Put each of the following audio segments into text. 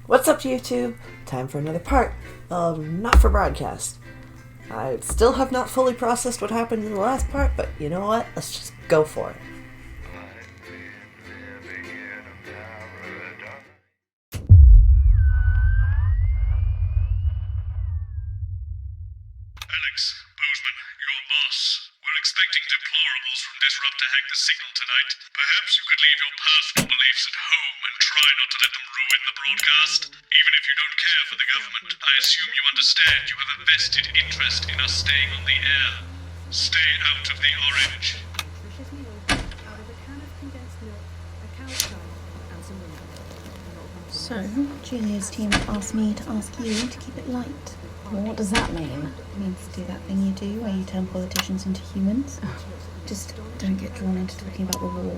What's up, YouTube? Time for another part of Not For Broadcast. I still have not fully processed what happened in the last part, but you know what? Let's just go for it. Alex, Bozeman, your boss. We're expecting deplorables from Disrupt to hack the signal tonight. Perhaps you could leave your personal beliefs at home and try not to let them ruin the broadcast. Even if you don't care for the government, I assume you understand you have a vested interest in us staying on the air. Stay out of the orange. So, Julia's team asked me to ask you to keep it light. Well, what does that mean? It means to do that thing you do where you turn politicians into humans. Just don't get drawn into talking about the war.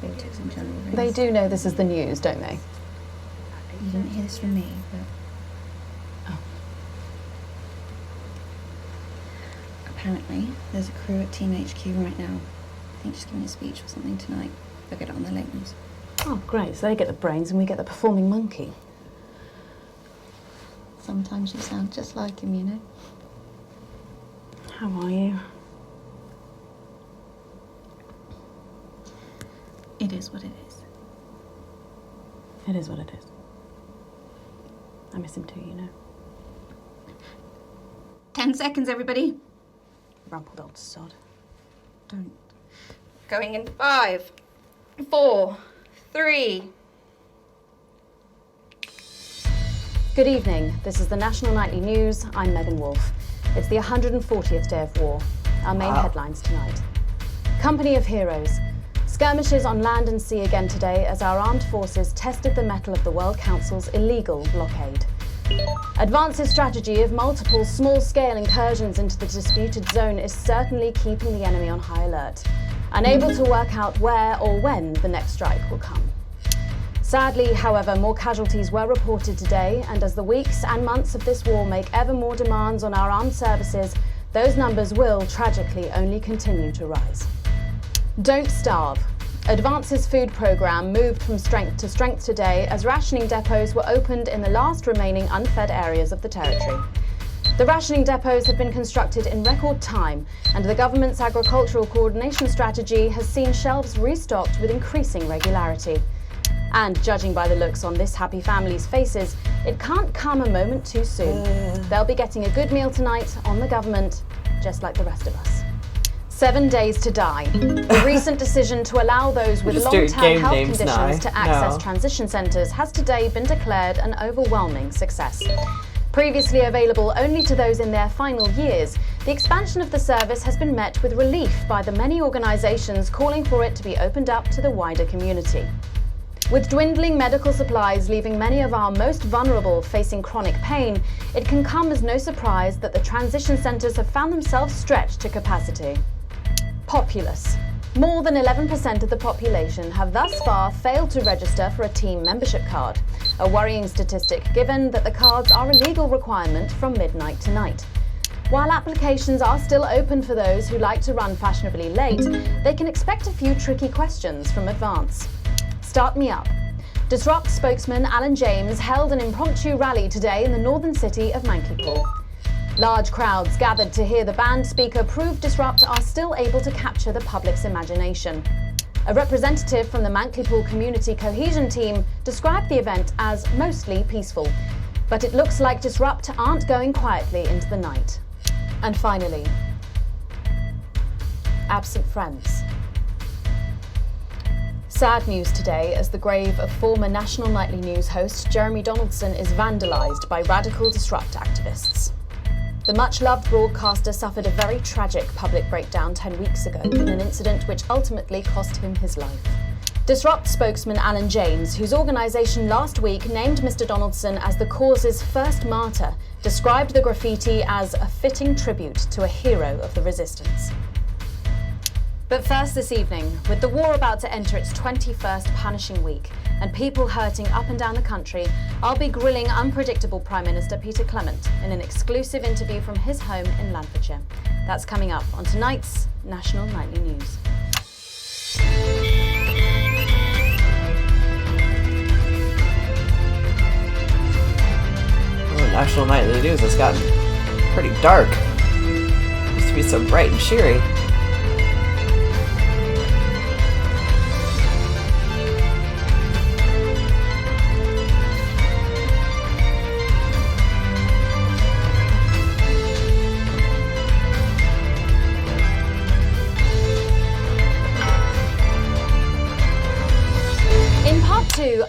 Politics in general. Really. They do know this is the news, don't they? You didn't hear this from me, but... Oh. Apparently, there's a crew at Team HQ right now. I think just giving a speech or something tonight. They'll get it on the late news. Oh, great. So they get the brains and we get the performing monkey. Sometimes you sound just like him, you know. How are you? It is what it is. It is what it is. I miss him too, you know. 10 seconds, everybody. Rumpled old sod. Don't. Going in 5, 4, 3. Good evening. This is the National Nightly News. I'm Megan Wolfe. It's the 140th day of war. Our main headlines tonight. Company of Heroes. Skirmishes on land and sea again today as our armed forces tested the mettle of the World Council's illegal blockade. Advance's strategy of multiple small-scale incursions into the disputed zone is certainly keeping the enemy on high alert, unable to work out where or when the next strike will come. Sadly, however, more casualties were reported today, and as the weeks and months of this war make ever more demands on our armed services, those numbers will, tragically, only continue to rise. Don't starve. Advance's food programme moved from strength to strength today as rationing depots were opened in the last remaining unfed areas of the territory. The rationing depots have been constructed in record time, and the government's agricultural coordination strategy has seen shelves restocked with increasing regularity. And judging by the looks on this happy family's faces, it can't come a moment too soon. They'll be getting a good meal tonight on the government, just like the rest of us. 7 days to die. The recent decision to allow those with long-term health conditions to access transition centres has today been declared an overwhelming success. Previously available only to those in their final years, the expansion of the service has been met with relief by the many organisations calling for it to be opened up to the wider community. With dwindling medical supplies leaving many of our most vulnerable facing chronic pain, it can come as no surprise that the transition centres have found themselves stretched to capacity. Populace. More than 11% of the population have thus far failed to register for a team membership card, a worrying statistic given that the cards are a legal requirement from midnight tonight. While applications are still open for those who like to run fashionably late, they can expect a few tricky questions from Advance. Start me up. Disrupt spokesman Alan James held an impromptu rally today in the northern city of Mankipool. Large crowds gathered to hear the band speaker prove Disrupt are still able to capture the public's imagination. A representative from the Mankipool Community Cohesion Team described the event as mostly peaceful, but it looks like Disrupt aren't going quietly into the night. And finally, absent friends. Sad news today as the grave of former National Nightly News host Jeremy Donaldson is vandalised by radical Disrupt activists. The much-loved broadcaster suffered a very tragic public breakdown 10 weeks ago in an incident which ultimately cost him his life. Disrupt spokesman Alan James, whose organisation last week named Mr. Donaldson as the cause's first martyr, described the graffiti as a fitting tribute to a hero of the resistance. But first this evening, with the war about to enter its 21st punishing week and people hurting up and down the country, I'll be grilling unpredictable Prime Minister Peter Clement in an exclusive interview from his home in Lanfordshire. That's coming up on tonight's National Nightly News. national nightly news has gotten pretty dark. It used to be so bright and cheery.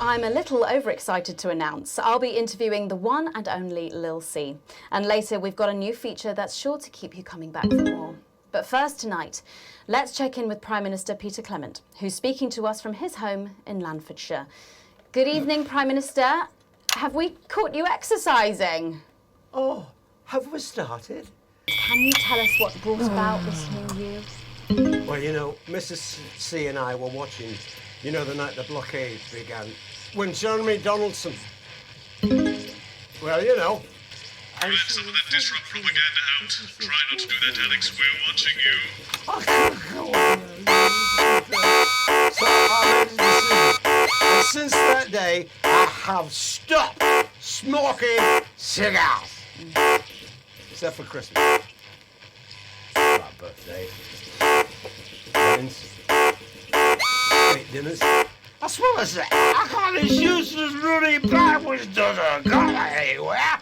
I'm a little overexcited to announce I'll be interviewing the one and only Lil C. And later we've got a new feature that's sure to keep you coming back for more. But first tonight, let's check in with Prime Minister Peter Clement, who's speaking to us from his home in Landfordshire. Good evening, Prime Minister. Have we caught you exercising? Oh, have we started? Can you tell us what brought about this new you? Well, you know, Mrs. C and I were watching, you know, the night the blockade began, when Jeremy Donaldson, well, you know. Let some of that disrupt propaganda out. Try not to do that, Alex. We're watching you. And since that day, I have stopped smoking cigars. Except for Christmas. My birthday. Weddings. Great dinners. I swear to say, I can't as useless bloody backwards doesn't go anywhere.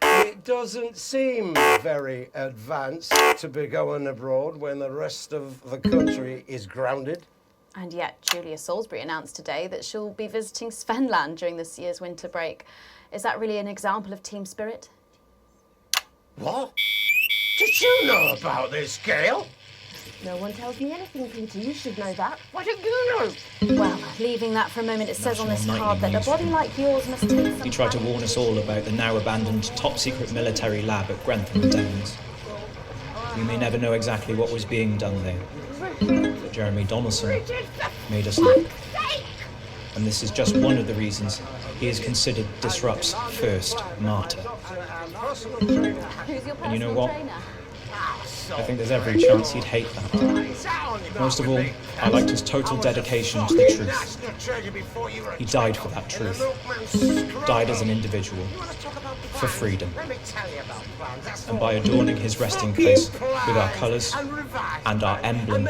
It doesn't seem very advanced to be going abroad when the rest of the country is grounded. And yet, Julia Salisbury announced today that she'll be visiting Svenland during this year's winter break. Is that really an example of team spirit? What? Did you know about this, Gail? No one tells me anything, Peter. You should know that. Why don't you know? Well, leaving that for a moment, it says on this card that a body like yours must take some... He tried to warn us all about the now-abandoned top-secret military lab at Grantham and Downs. We may never know exactly what was being done there, but Jeremy Donaldson made us look. And this is just one of the reasons he is considered Disrupt's first martyr. Who's your personal And you know what? trainer? I think there's every chance he'd hate that. Most of all, I liked his total dedication to the truth. He died for that truth. Died as an individual. For freedom. And by adorning his resting place with our colours and our emblem,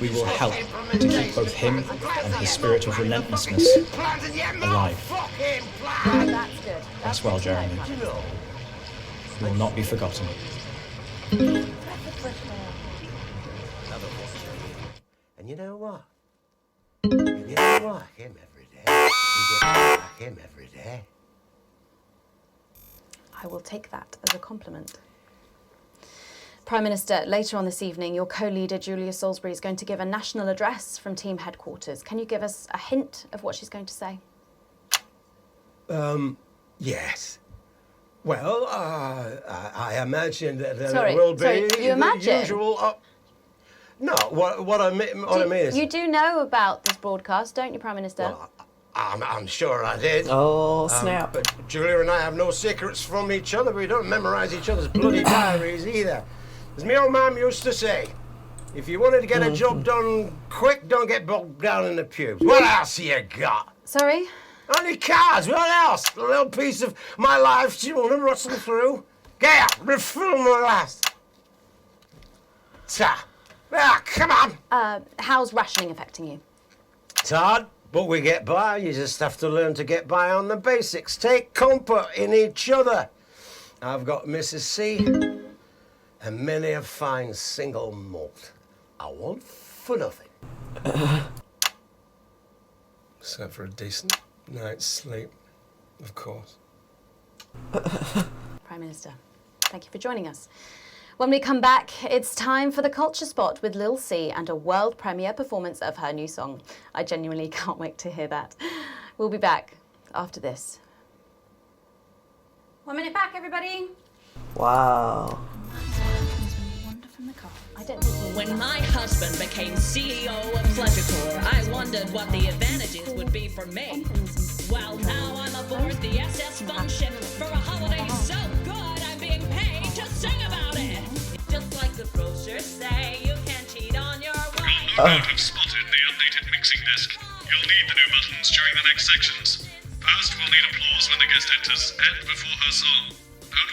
we will help to keep both him and his spirit of relentlessness alive. Well, that's good. That's well, Jeremy. You will not be forgotten. And you know what? You get like him every day. You get like him every day. I will take that as a compliment. Prime Minister, later on this evening, your co-leader Julia Salisbury is going to give a national address from team headquarters. Can you give us a hint of what she's going to say? Yes. Well, I imagine that Sorry, it will be you the imagine? usual. No, what I mean is. You do know about this broadcast, don't you, Prime Minister? Well, I'm sure I did. Oh, snap. But Julia and I have no secrets from each other. We don't memorize each other's bloody diaries either. As my old mum used to say, if you wanted to get a job done quick, don't get bogged down in the pubes. What else you got? Sorry? Only cards, what else? A little piece of my life, do you want to rustle through? Get out, refill my glass. Ta. Ah, come on. How's rationing affecting you? It's hard, but we get by. You just have to learn to get by on the basics. Take comfort in each other. I've got Mrs. C and many a fine single malt. I want for nothing. Except for a decent night's sleep, of course. Prime Minister, thank you for joining us. When we come back, it's time for the Culture Spot with Lil C and a world premiere performance of her new song. I genuinely can't wait to hear that. We'll be back after this. 1 minute back, everybody. Wow. I don't think When my husband became CEO of Pleasurecore, I wondered what the advantages would be for me. Well, now I'm aboard the SS Fun Ship for a holiday so good I'm being paid to sing about it. Just like the grocers say, you can't cheat on your wife. You'll no doubt have spotted the updated mixing disc. You'll need the new buttons during the next sections. First, we'll need applause when the guest enters and before her song.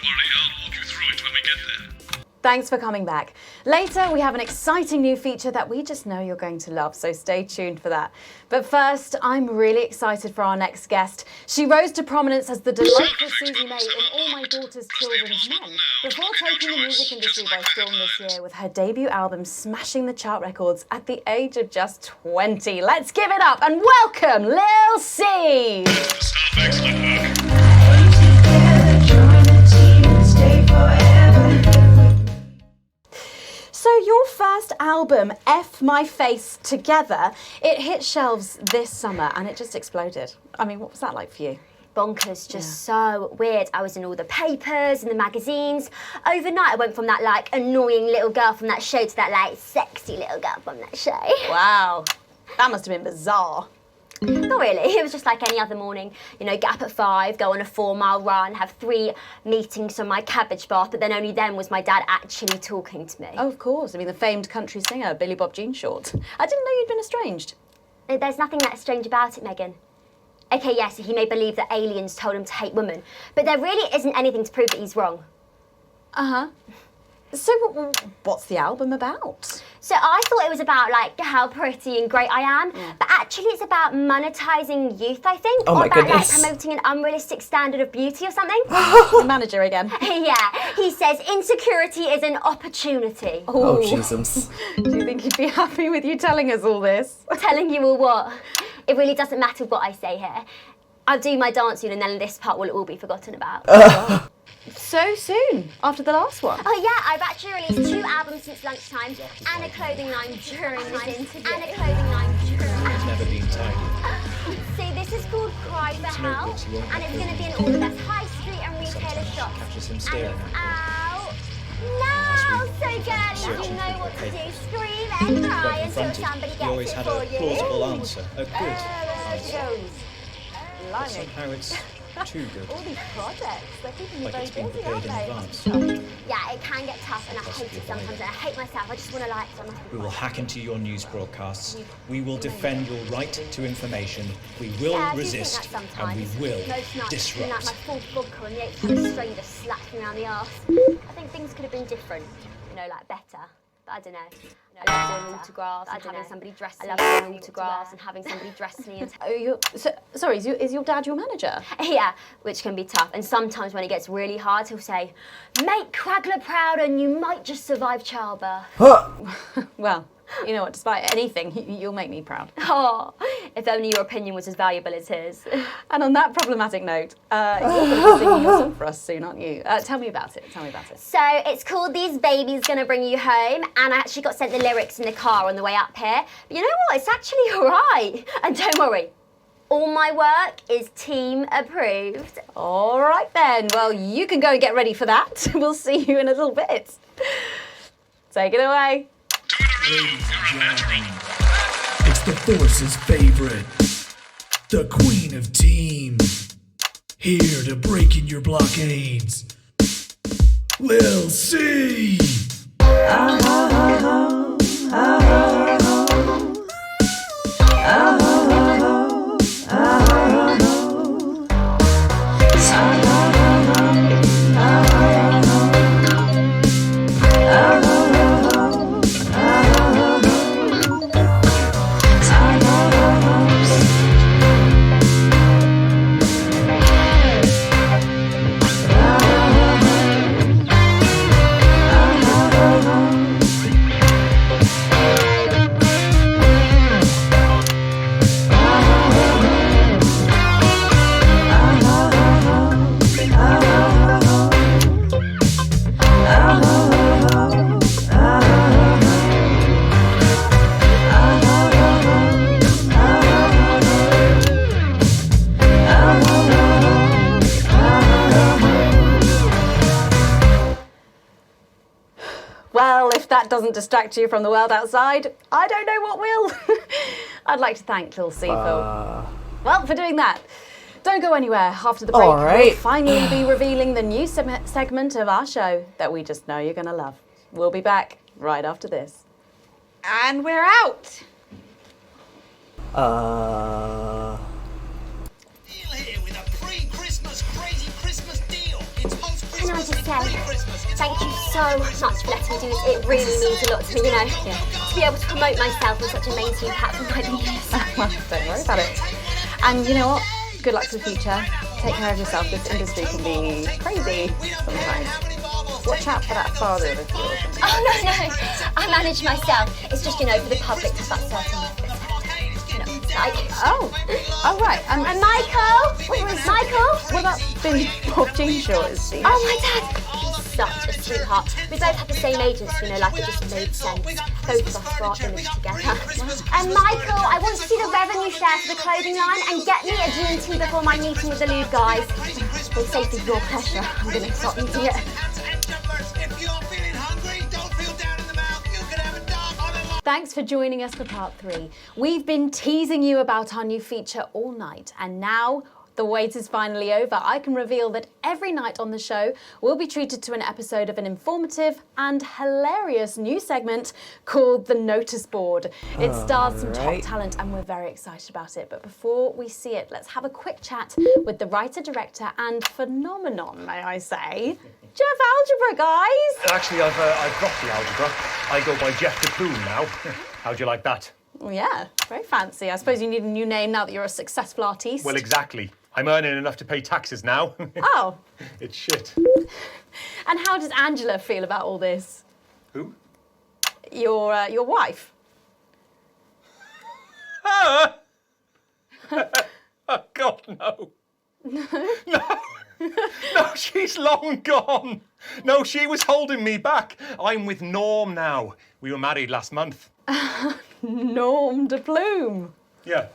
worry, I'll walk you through it when we get there. Thanks for coming back. Later, we have an exciting new feature that we just know you're going to love, so stay tuned for that. But first, I'm really excited for our next guest. She rose to prominence as the delightful Susie May in All My Daughter's Children's Men, before taking the music industry by storm this year with her debut album smashing the chart records at the age of just 20. Let's give it up and welcome Lil C! Staff, excellent work. So your first album, F My Face Together, it hit shelves this summer and it just exploded. I mean, what was that like for you? Bonkers, just so weird. I was in all the papers and the magazines. Overnight I went from that like annoying little girl from that show to that like sexy little girl from that show. Wow, that must have been bizarre. Not really, it was just like any other morning. You know, get up at 5, go on a 4-mile run, have 3 meetings on my cabbage bath, but then only then was my dad actually talking to me. Oh, of course. I mean, the famed country singer, Billy Bob Jeanshort. I didn't know you'd been estranged. There's nothing that strange about it, Megan. Okay, yes, he may believe that aliens told him to hate women, but there really isn't anything to prove that he's wrong. Uh-huh. So what's the album about? So I thought it was about like how pretty and great I am, but actually it's about monetizing youth, I think. Oh or my about goodness. like promoting an unrealistic standard of beauty or something. The manager again. Yeah, he says insecurity is an opportunity. Oh, Jesus. Do you think he'd be happy with you telling us all this? Telling you all what? It really doesn't matter what I say here. I'll do my dance soon and then this part will all be forgotten about. So soon, after the last one. Oh yeah, I've actually released 2 albums since lunchtime and a clothing line during this interview. And a clothing line during It's never been tidy. See, this is called Cry for Help, and it's going to be in all the best high street and retailer shops. Catches him And staring. it's out now, so girlies, you know what to do. Scream and cry But until confronted, somebody he gets always it had for a you. plausible answer, a good There answer. it goes. But somehow it's too good. All these projects, they're keeping you Like very it's been busy, prepared aren't in they? advance. Yeah, it can get tough, and I hate it sometimes, and I hate myself. I just want to like, so I must be We will quiet. hack into your news broadcasts. We will defend your right to information. We will Yeah, I do think resist, that and sometimes. we will Most nights, like disrupt. my full vodka and the 8th time a stranger slapped me around the arse. I think things could have been different, you know, like better. But I don't know. I love doing autographs and having somebody dress me. I love doing autographs and having somebody dress me. And Sorry, is your dad your manager? yeah, which can be tough. And sometimes when it gets really hard, he'll say, "Make Quagler proud, and you might just survive childbirth." Well, you know what, despite anything, you'll make me proud. Oh, if only your opinion was as valuable as his. And on that problematic note, you're going to be singing your song for us soon, aren't you? Tell me about it. So it's called These Babies Gonna Bring You Home, and I actually got sent the lyrics in the car on the way up here. But you know what? It's actually all right. And don't worry, all my work is team approved. All right then. Well, you can go and get ready for that. We'll see you in a little bit. Take it away. It's the Force's favorite, the Queen of Teams, here to break in your blockades, Lil C. Well, if that doesn't distract you from the world outside, I don't know what will. I'd like to thank Lil C for doing that. Don't go anywhere. After the break, All right. we'll finally be revealing the new segment of our show that we just know you're going to love. We'll be back right after this. And we're out. Deal here with a pre-Christmas crazy Christmas deal. It's Can I post-Christmas just say thank you so much for letting me do this. It really means a lot to me, you know, to be able to promote myself on such a mainstream platform like the news. Well, don't worry about it. And you know what? Good luck for the future. Take care of yourself. This industry can be crazy sometimes. Watch out for that father of yours. Oh, no. I manage myself. It's just, you know, for the public to have that certain, you know, like... Oh, right. And Michael? Michael? What about Billy Bob Jean Shorts? Oh, my dad. He's such a sweetheart. We both have the same agents, you know, like it just made sense. Both of us for our image together. And Michael, I want to see the revenue share for the clothing line and get me a G&T before my meeting with the lewd guys. For the sake of your pressure, I'm going to stop eating it. Thanks for joining us for part 3. We've been teasing you about our new feature all night, and now the wait is finally over. I can reveal that every night on the show we'll be treated to an episode of an informative and hilarious new segment called The Notice Board. It stars some top talent and we're very excited about it. But before we see it, let's have a quick chat with the writer, director and phenomenon, may I say, Jeff Algebra, guys. Actually, I've dropped the algebra. I go by Jeff DePloom now. How'd you like that? Well, yeah, very fancy. I suppose you need a new name now that you're a successful artiste. Well, exactly. I'm earning enough to pay taxes now. Oh. It's shit. And how does Angela feel about all this? Who? Your wife. Oh, God, no. No. No, she's long gone. No, she was holding me back. I'm with Norm now. We were married last month. Norm de Plume. Yeah.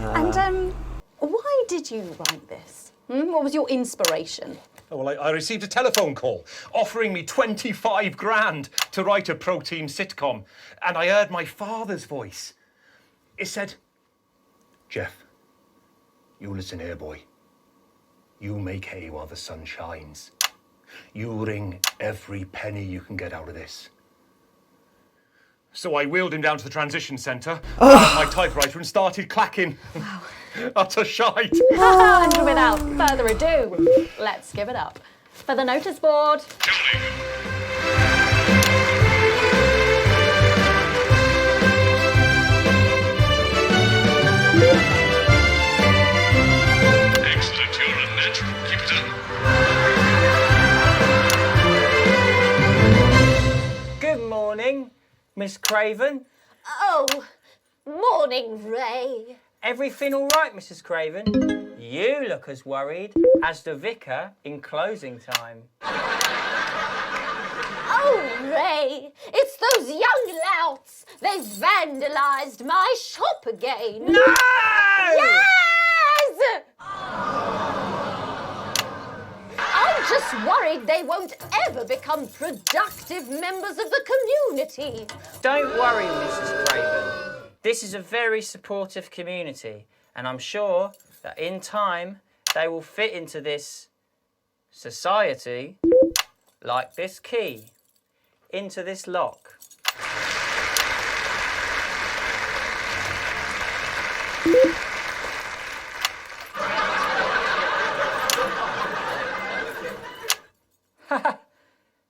And why did you write this? What was your inspiration? Oh, well, I received a telephone call offering me 25 grand to write a pro-team sitcom. And I heard my father's voice. It said, Jeff, you listen here, boy. You make hay while the sun shines. You wring every penny you can get out of this. So I wheeled him down to the transition centre, my typewriter, and started clacking. Wow. Utter shite. And without further ado, let's give it up for the notice board. Excellent, you're a natural. Keep it up. Good morning, Miss Craven. Oh, morning, Ray. Everything all right, Mrs. Craven? You look as worried as the vicar in closing time. Oh, Ray, it's those young louts. They've vandalised my shop again. No! Yes! I'm just worried they won't ever become productive members of the community. Don't worry, Mrs. Craven. This is a very supportive community, and I'm sure that in time they will fit into this society like this key into this lock.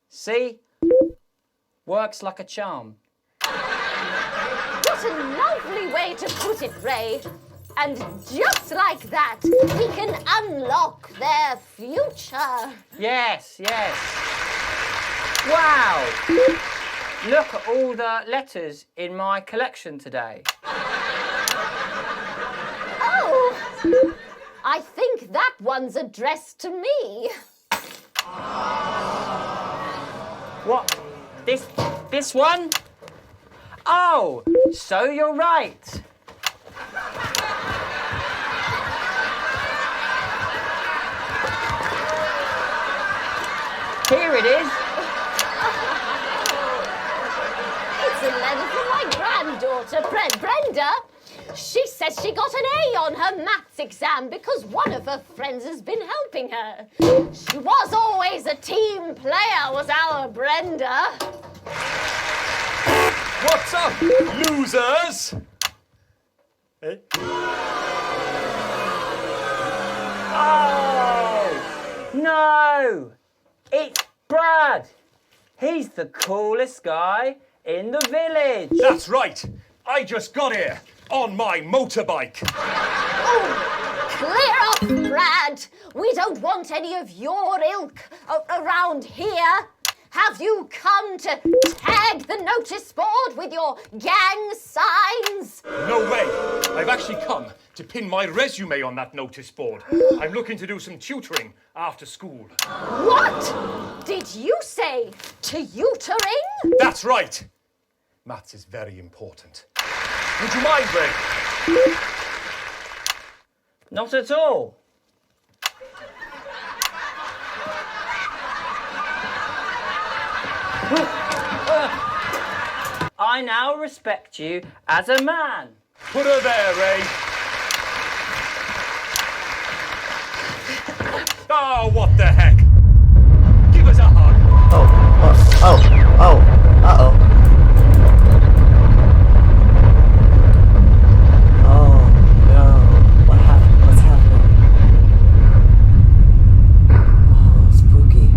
See? Works like a charm. What a lovely way to put it, Ray. And just like that, we can unlock their future. Yes, yes. Wow! Look at all the letters in my collection today. Oh, I think that one's addressed to me. What? This one? Oh, so you're right. Here it is. It's a letter from my granddaughter, Brenda. She says she got an A on her maths exam because one of her friends has been helping her. She was always a team player, was our Brenda. What's up, losers? Eh? Oh! He's the coolest guy in the village. That's right. I just got here on my motorbike. Clear off, Brad! We don't want any of your ilk around here. Have you come to tag the notice board with your gang signs? No way. I've actually come to pin my resume on that notice board. I'm looking to do some tutoring after school. What did you say? Tutoring? That's right. Maths is very important. Would you mind, Ray? Not at all. I now respect you as a man. Put her there, Ray. Oh, what the heck? Give us a hug. Uh-oh. Oh, no. What's happening? Oh, spooky.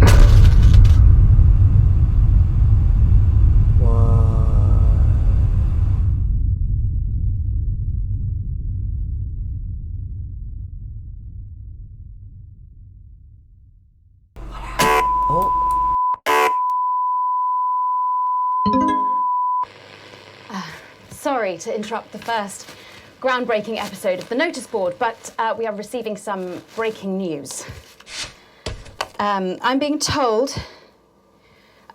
Sorry to interrupt the first groundbreaking episode of the notice board, but we are receiving some breaking news. I'm being told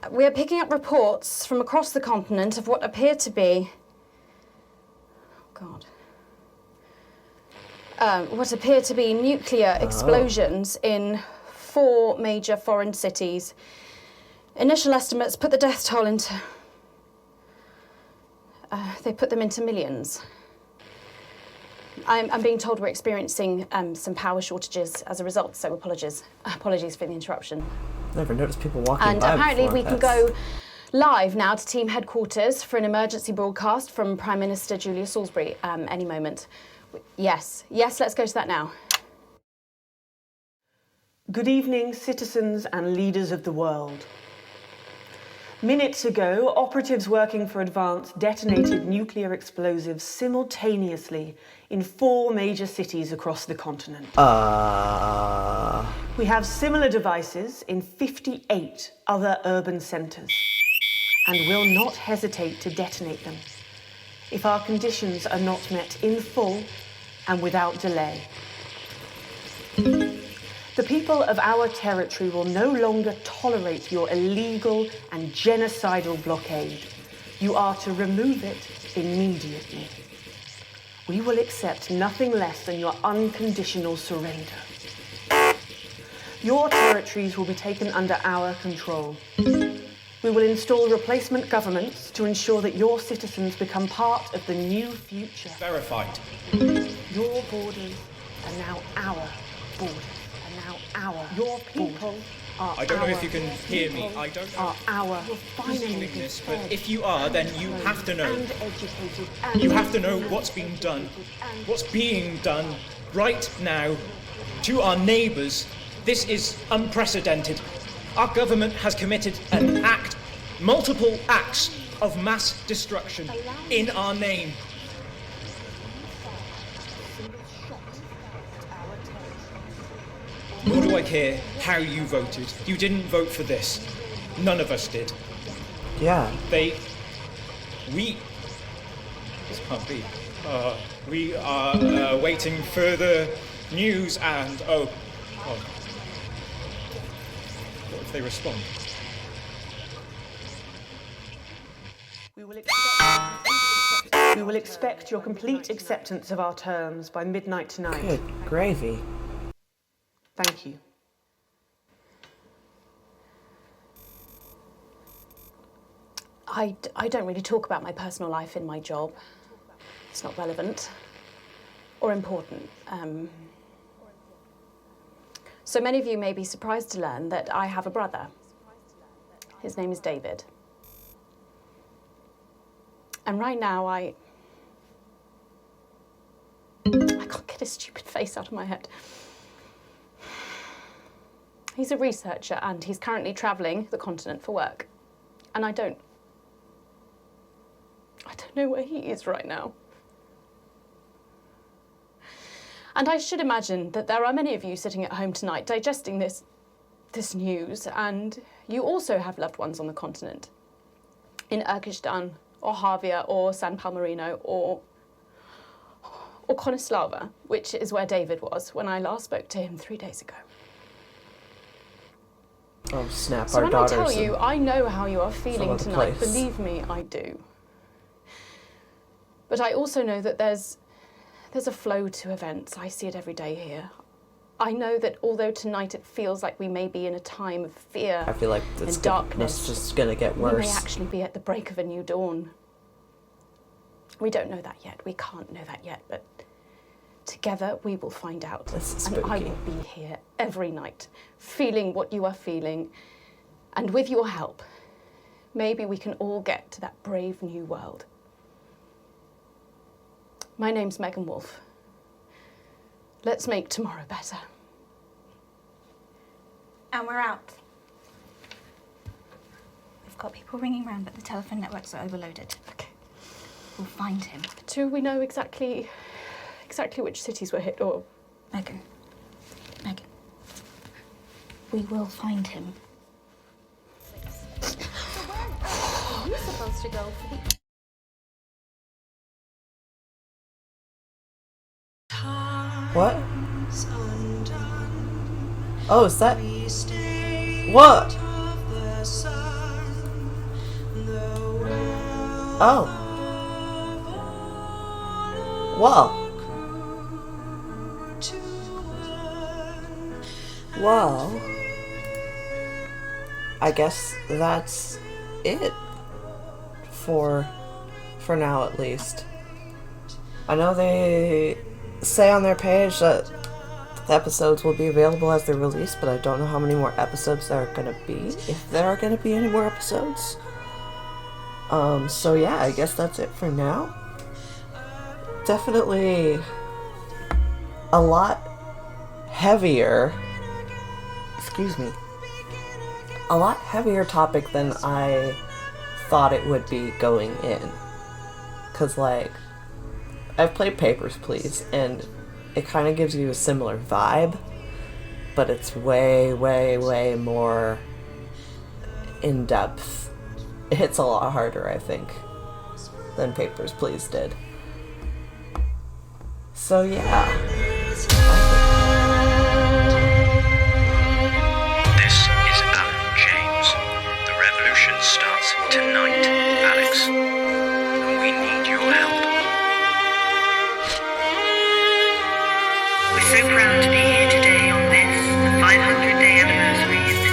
we are picking up reports from across the continent of what appear to be... what appear to be nuclear explosions in 4 major foreign cities. Initial estimates put the death toll into... they put them into millions. I'm being told we're experiencing some power shortages as a result, so apologies for the interruption. Never noticed people walking And by apparently before. we can go live now to team headquarters for an emergency broadcast from Prime Minister Julia Salisbury any moment. Yes, let's go to that now. Good evening, citizens and leaders of the world. Minutes ago, operatives working for Advance detonated nuclear explosives simultaneously in 4 major cities across the continent. We have similar devices in 58 other urban centres and will not hesitate to detonate them if our conditions are not met in full and without delay. The people of our territory will no longer tolerate your illegal and genocidal blockade. You are to remove it immediately. We will accept nothing less than your unconditional surrender. Your territories will be taken under our control. We will install replacement governments to ensure that your citizens become part of the new future. Verified. Your borders are now our borders. Your people are I don't know our if you can hear me. I don't know. Are our Presuming this, but if you are, then you have to know. You have to know what's being done. What's being done right now to our neighbours. This is unprecedented. Our government has committed an act, multiple acts of mass destruction in our name. Nor do I care how you voted. You didn't vote for this. None of us did. Yeah. This can't be. We are waiting further news and, oh, God. What if they respond? We will expect your complete acceptance of our terms by midnight tonight. Good gravy. Thank you. I don't really talk about my personal life in my job. It's not relevant or important. So many of you may be surprised to learn that I have a brother. His name is David. And right now I can't get his stupid face out of my head. He's a researcher and he's currently travelling the continent for work. And I don't know where he is right now. And I should imagine that there are many of you sitting at home tonight digesting this news, and you also have loved ones on the continent. In Urkistan, or Havia, or San Palmerino, or Konislava, which is where David was when I last spoke to him 3 days ago. Oh, snap, So our when I daughters. tell you, I know how you are feeling other tonight. place. Believe me, I do. But I also know that there's a flow to events. I see it every day here. I know that although tonight it feels like we may be in a time of fear I feel like it's and darkness, just gonna get we may worse. actually be at the break of a new dawn. We don't know that yet. We can't know that yet, but together we will find out. This is And I spooky. will be here every night, feeling what you are feeling. And with your help, maybe we can all get to that brave new world. My name's Megan Wolf. Let's make tomorrow better. And we're out. We've got people ringing round, but the telephone networks are overloaded. Okay. We'll find him. Do we know exactly which cities were hit, or? Megan. We will find him. So where are you supposed to go for the... What? Oh, is that... What? Oh. Well. Well. I guess that's it. For now, at least. I know they say on their page that the episodes will be available as they're released, but I don't know how many more episodes there are going to be, if there are going to be any more episodes. So yeah, I guess that's it for now. Definitely a lot heavier, a lot heavier topic than I thought it would be going in. 'Cause, like, I've played Papers, Please, and it kind of gives you a similar vibe, but it's way, way, way more in-depth. It hits a lot harder, I think, than Papers, Please did. So, yeah. This is Alan James. The revolution starts tonight, Alex. And we need your help. We're so proud to be here today on this, the 500-day anniversary of the...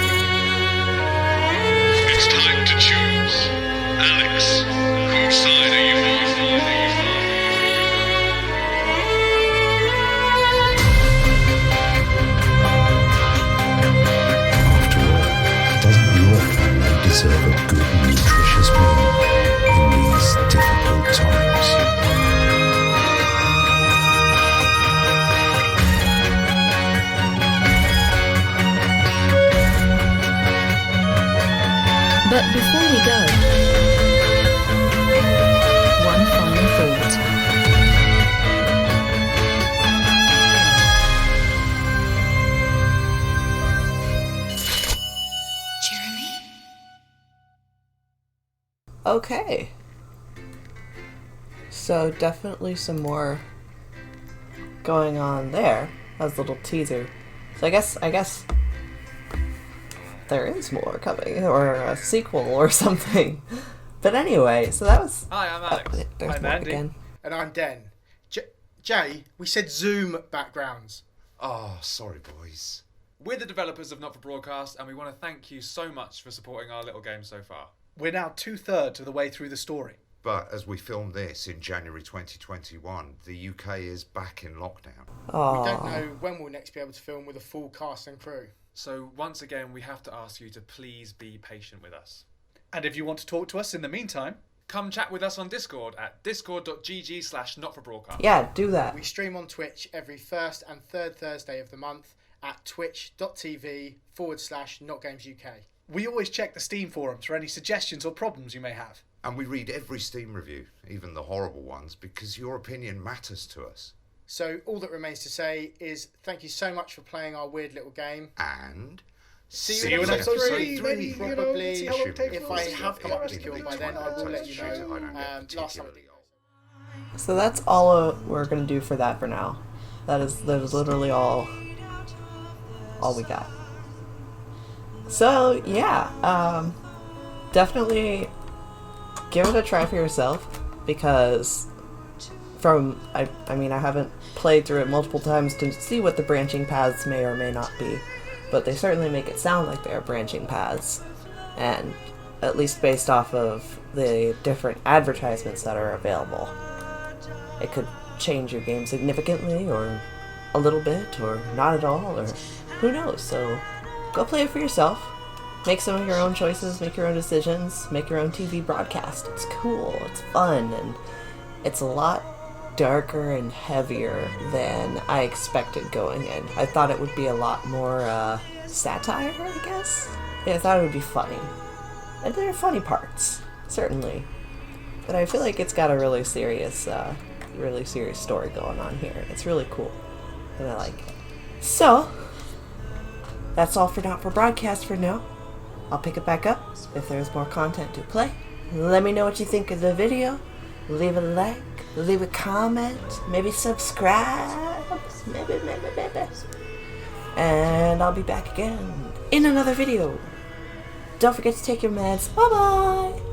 It's time to choose. Alex, whose side are you on? After all, doesn't your family deserve a good, nutritious meal in these difficult times? But before we go, one final thought. Jeremy? Okay. So definitely some more going on there as a little teaser. So I guess there is more coming, or a sequel or something. But anyway, so that was... Hi, I'm Alex. There's I'm more Andy. again. And I'm Den. Jay, we said Zoom backgrounds. Oh, sorry, boys. We're the developers of Not for Broadcast, and we want to thank you so much for supporting our little game so far. We're now 2/3 of the way through the story. But as we film this in January 2021, the UK is back in lockdown. We don't know when we'll next be able to film with a full cast and crew. So once again, we have to ask you to please be patient with us. And if you want to talk to us in the meantime, come chat with us on Discord at discord.gg/notforbroadcast. Yeah, do that. We stream on Twitch every first and third Thursday of the month at twitch.tv/NotGamesUK. We always check the Steam forums for any suggestions or problems you may have. And we read every Steam review, even the horrible ones, because your opinion matters to us. So all that remains to say is thank you so much for playing our weird little game. And see you in episode 3. Probably, if I have come up with a cure by then, I will let you know. Last time. So that's all we're gonna do for that for now. That is literally all we got. So yeah, definitely give it a try for yourself, because I haven't played through it multiple times to see what the branching paths may or may not be, but they certainly make it sound like they are branching paths, and at least based off of the different advertisements that are available, it could change your game significantly, or a little bit, or not at all, or who knows. So go play it for yourself, make some of your own choices, make your own decisions, make your own TV broadcast. It's cool, it's fun, and it's a lot darker and heavier than I expected going in. I thought it would be a lot more satire, I guess. Yeah, I thought it would be funny. And there are funny parts, certainly. But I feel like it's got a really serious story going on here. It's really cool, and I like it. So, that's all for Not for Broadcast for now. I'll pick it back up if there's more content to play. Let me know what you think of the video. Leave a like, leave a comment, maybe subscribe, maybe. And I'll be back again in another video. Don't forget to take your meds. Bye-bye!